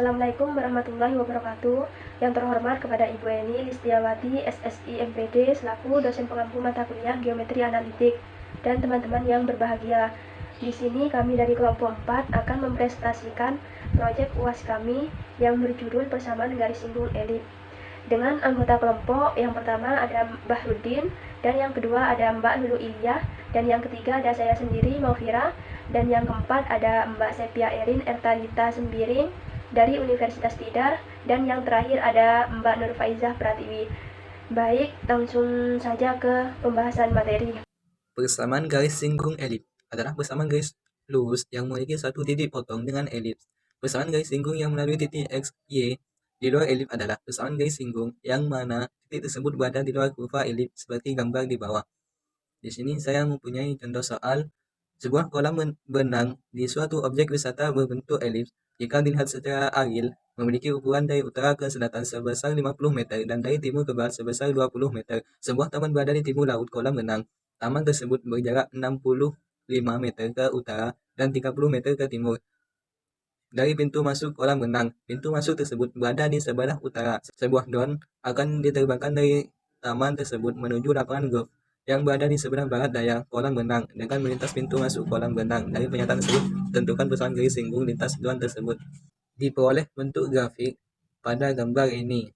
Assalamualaikum warahmatullahi wabarakatuh. Yang terhormat kepada Ibu Eni Listiawati, SSI MPD, selaku dosen pengampu mata kuliah Geometri Analitik, dan teman-teman yang berbahagia. Di sini kami dari kelompok 4 akan mempresentasikan proyek UAS kami yang berjudul Persamaan Garis Singgung Elip. Dengan anggota kelompok, yang pertama ada Mbah Rudin, dan yang kedua ada Mbak Lulu Iliyah, dan yang ketiga ada saya sendiri, Maufira, dan yang keempat ada Mbak Sepia Erin Ertalita Sembiring dari Universitas Tidar, dan yang terakhir ada Mbak Nur Faizah Pratiwi. Baik, langsung saja ke pembahasan materi. Persamaan garis singgung elips adalah persamaan garis lurus yang memiliki satu titik potong dengan elips. Persamaan garis singgung yang melalui titik X, Y di luar elips adalah persamaan garis singgung yang mana titik tersebut berada di luar kurva elips seperti gambar di bawah. Di sini saya mempunyai contoh soal sebuah kolam benang di suatu objek wisata berbentuk elips jika dilihat secara real memiliki ukuran dari utara ke selatan sebesar 50 meter dan dari timur ke barat sebesar 20 meter. Sebuah taman berada di timur laut kolam benang. Taman tersebut berjarak 65 meter ke utara dan 30 meter ke timur. Dari pintu masuk kolam renang, pintu masuk tersebut berada di sebelah utara. Sebuah drone akan diterbangkan dari taman tersebut menuju lapangan golf yang berada di sebelah barat daya kolam renang dengan melintas pintu masuk kolam renang. Dari pernyataan tersebut, tentukan persamaan garis singgung lintas drone tersebut. Diperoleh bentuk grafik pada gambar ini.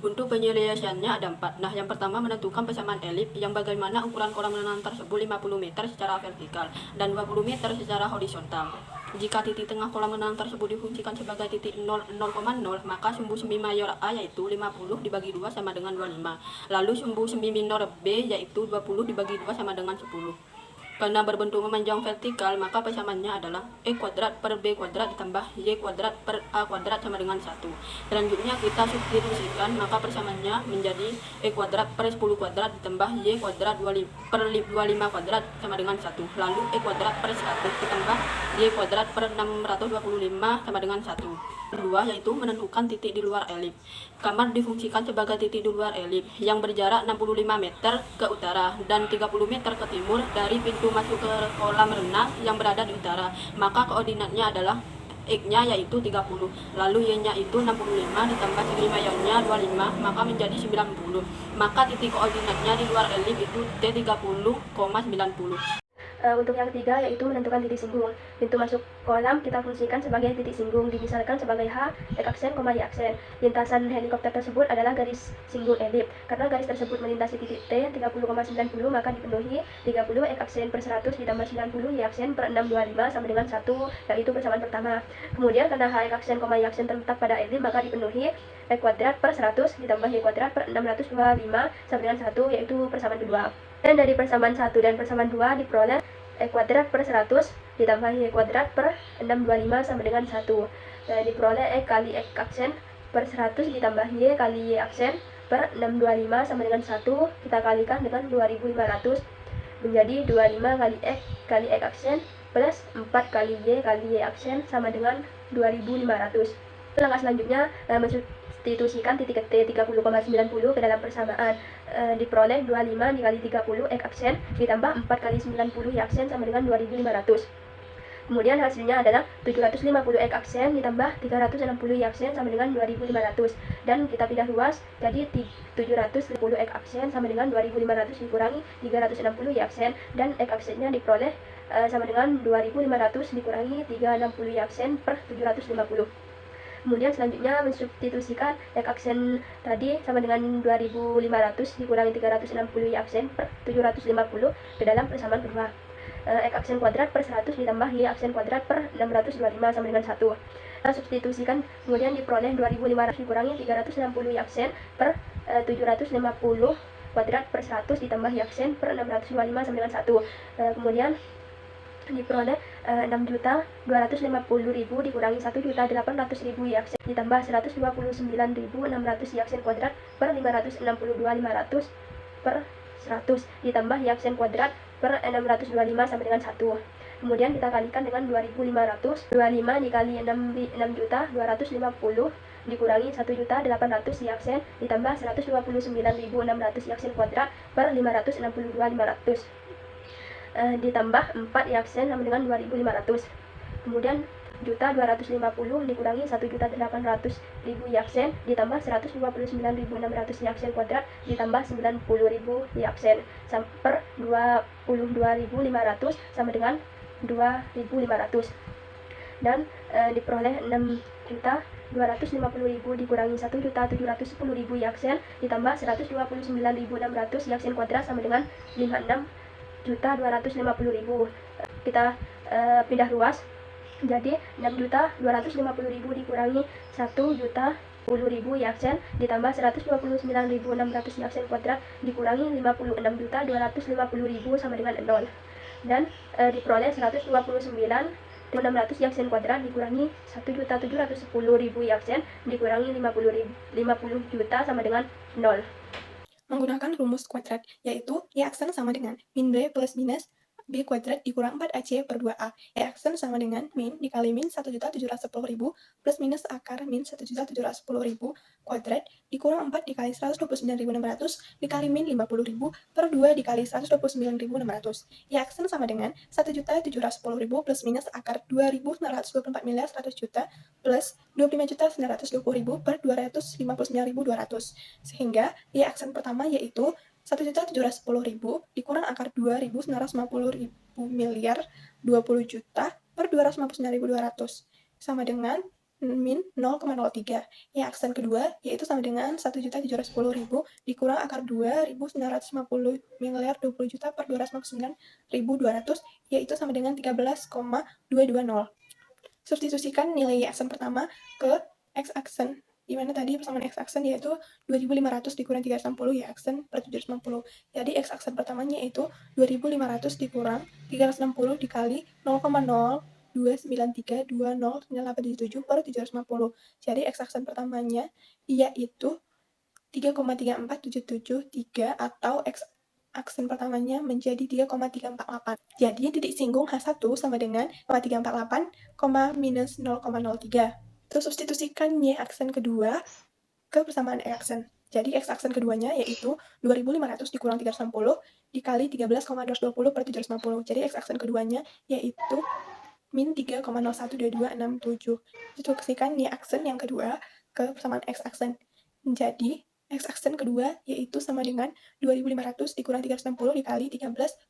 Untuk penyelesaiannya ada 4. Nah, yang pertama menentukan persamaan elip yang bagaimana ukuran kolam renang tersebut 50 meter secara vertikal dan 20 meter secara horizontal. Jika titik tengah kolam renang tersebut difungsikan sebagai titik 0,0, maka sumbu semi mayor A yaitu 50 dibagi 2 sama dengan 25. Lalu sumbu semi minor B yaitu 20 dibagi 2 sama dengan 10. Karena berbentuk memanjang vertikal, maka persamaannya adalah E kuadrat per B kuadrat ditambah Y kuadrat per A kuadrat sama dengan 1. Selanjutnya kita substitusikan, maka persamaannya menjadi E kuadrat per 10 kuadrat ditambah Y kuadrat per 25 kuadrat sama dengan 1. Lalu E kuadrat per 100 ditambah Y kuadrat per 625 sama dengan 1. Kedua yaitu menentukan titik di luar elip. Kamar difungsikan sebagai titik di luar elip yang berjarak 65 meter ke utara dan 30 meter ke timur dari pintu masuk ke kolam renang yang berada di utara. Maka koordinatnya adalah X-nya yaitu 30, lalu Y-nya itu 65 ditambah segi mayornya 25, maka menjadi 90. Maka titik koordinatnya di luar elip itu T30,90. Untuk yang ketiga yaitu menentukan titik singgung. Pintu masuk kolam kita fungsikan sebagai titik singgung, dimisalkan sebagai H, X aksen, Y aksen. Lintasan helikopter tersebut adalah garis singgung elip. Karena garis tersebut melintasi titik T 30,90, maka dipenuhi 30 X aksen per 100 ditambah 90 Y aksen per 625 sama dengan 1, yaitu persamaan pertama. Kemudian karena H, X aksen, Y aksen terletak pada elip, maka dipenuhi X kuadrat per 100 ditambah Y kuadrat per 625 sama dengan 1, yaitu persamaan kedua. Dan dari persamaan 1 dan persamaan 2 diperoleh E kuadrat per 100 ditambah Y kuadrat per 625 sama dengan 1. Diperoleh E kali X aksen per 100 ditambah Y kali Y aksen per 625 sama dengan 1. Kita kalikan dengan 2500 menjadi 25 kali X kali X aksen plus 4 kali Y kali Y aksen sama dengan 2500. Langkah selanjutnya substitusikan titik T 30,90 ke dalam persamaan. Diperoleh 25 dikali 30 X aksen ditambah 4 kali 90 Y aksen sama dengan 2500. Kemudian hasilnya adalah 750 X aksen ditambah 360 Y aksen sama dengan 2500. Dan kita pindah ruas, jadi 750 X aksen sama dengan 2500 dikurangi 360 Y aksen. Dan X aksennya diperoleh sama dengan 2500 dikurangi 360 Y aksen per 750. Kemudian selanjutnya mensubstitusikan X aksen tadi sama dengan 2500 dikurangi 360 Y aksen per 750 ke dalam persamaan kedua. X aksen kuadrat per 100 ditambah Y aksen kuadrat per 625 sama dengan 1. Substitusikan, kemudian diperoleh 2500 dikurangi 360 Y aksen per 750 kuadrat per 100 ditambah Y aksen per 625 sama dengan 1. Kemudian diperoleh 6.250.000 dikurangi 1.800.000 Y aksen ditambah 129.600 Y aksen kuadrat per 562.500 per 100 ditambah Y aksen kuadrat per 625 sama dengan 1. Kemudian kita kalikan dengan 2.500. 25 dikali 6.250 dikurangi 1.800 Y aksen ditambah 129.600 Y aksen kuadrat per 562.500 ditambah 4 Y aksen sama dengan 2500. Kemudian 1.250.000 dikurangi 1.800.000 Y aksen ditambah 129.600 Y aksen kuadrat ditambah 90.000 Y aksen per 22.500 sama dengan 2.500 dan diperoleh 6.250.000 dikurangi 1.710.000 Y aksen ditambah 129.600 Y aksen kuadrat sama dengan 56.250.000. Kita pindah ruas, jadi 6.250.000 dikurangi 1.010.000 Y aksen ditambah 129.600 Y aksen kuadrat dikurangi 56.250.000 sama dengan 0 dan diperoleh 129.600 Y aksen kuadrat dikurangi 1.710.000 Y aksen dikurangi 50 juta sama dengan 0. Menggunakan rumus kuadrat, yaitu Y aksen sama dengan min B plus minus B kuadrat dikurang 4AC per 2A. Y aksen sama dengan min dikali min 1.710.000 plus minus akar min 1.710.000 kuadrat dikurang 4 dikali 129.600 dikali min 50.000 per 2 dikali 129.600. Y aksen sama dengan 1.710.000 plus minus akar 2.924 miliar 100 juta plus 25.920.000 per 259.200. Sehingga Y aksen pertama yaitu 1.710.000 dikurang akar 2.950.000 miliar 20 juta per 259.200 sama dengan min 0,03. Y aksen kedua yaitu sama dengan 1.710.000 dikurang akar 2.950 miliar 20 juta per 259.200 yaitu sama dengan 13,220. Substitusikan nilai Y aksen pertama ke X aksen, di mana tadi persamaan X aksen yaitu 2.500 dikurang 360 Y aksen per 750. Jadi X aksen pertamanya yaitu 2.500 dikurang 360 dikali 0,029320987 per 750. Jadi X aksen pertamanya yaitu 3,34773 atau X aksen pertamanya menjadi 3,348. Jadi titik singgung H1 sama dengan 348, minus 0,03. Terus substitusikan Y aksen kedua ke persamaan X aksen. Jadi X aksen keduanya yaitu 2.500 dikurang 360 dikali 13,220 per 750. Jadi X aksen keduanya yaitu min 3,012267. Substitusikan Y aksen yang kedua ke persamaan X aksen. Jadi X aksen kedua yaitu sama dengan 2.500 dikurang 360 dikali 13,020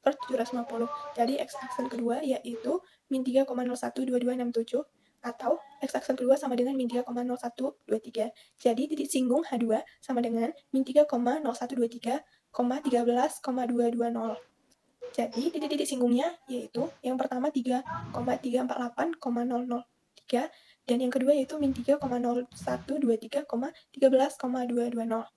per 750. Jadi X aksen kedua yaitu min 3,012267 atau X aksen kedua sama dengan min 3,0123. Jadi titik singgung H2 sama dengan min 3,0123, 13,220. Jadi titik singgungnya yaitu yang pertama 3,348,003 dan yang kedua yaitu min 3,0123, 13,220.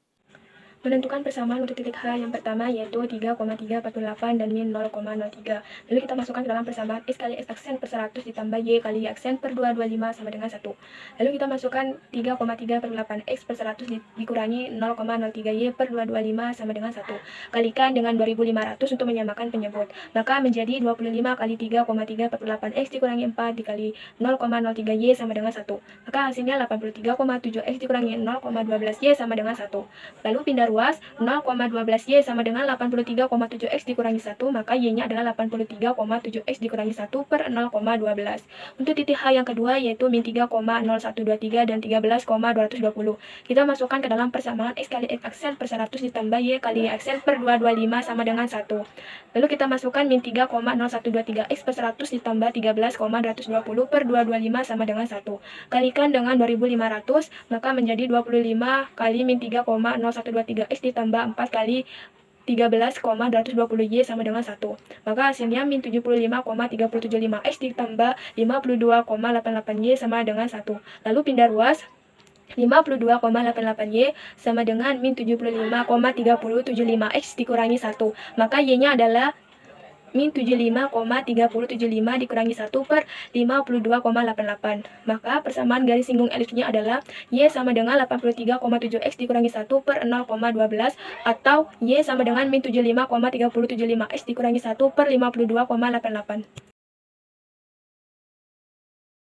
Menentukan persamaan untuk titik H yang pertama yaitu 3,348 dan min 0,03. Lalu kita masukkan ke dalam persamaan X kali X aksen per 100 ditambah Y kali Y aksen per 225 sama dengan 1. Lalu kita masukkan 3,348 X per 100 dikurangi 0,03 Y per 225 sama dengan 1. Kalikan dengan 2.500 untuk menyamakan penyebut. Maka menjadi 25 kali 3,348 X dikurangi 4 dikali 0,03 Y sama dengan 1. Maka hasilnya 83,7 X dikurangi 0,12 Y sama dengan 1. Lalu pindah ruas 0,12 Y sama dengan 83,7 X dikurangi 1, maka Y-nya adalah 83,7 X dikurangi 1 per 0,12. Untuk titik H yang kedua yaitu min 3,0123 dan 13,220. Kita masukkan ke dalam persamaan X kali X aksen per 100 ditambah Y kali Y aksen per 225 sama dengan 1. Lalu kita masukkan min 3,0123 X per 100 ditambah 13,220 per 225 sama dengan 1. Kalikan dengan 2.500, maka menjadi 25 kali min 3,0123 X ditambah 4 kali 13,220 Y sama dengan 1. Maka hasilnya min 75,375 X ditambah 52,88 Y sama dengan 1. Lalu pindah ruas 52,88 Y sama dengan min 75,375 X dikurangi 1. Maka Y-nya adalah min 75,375 dikurangi 1 per 52,88. Maka persamaan garis singgung elipsnya adalah Y sama dengan 83,7 X dikurangi 1 per 0,12 atau Y sama dengan min 75,375 X dikurangi 1 per 52,88.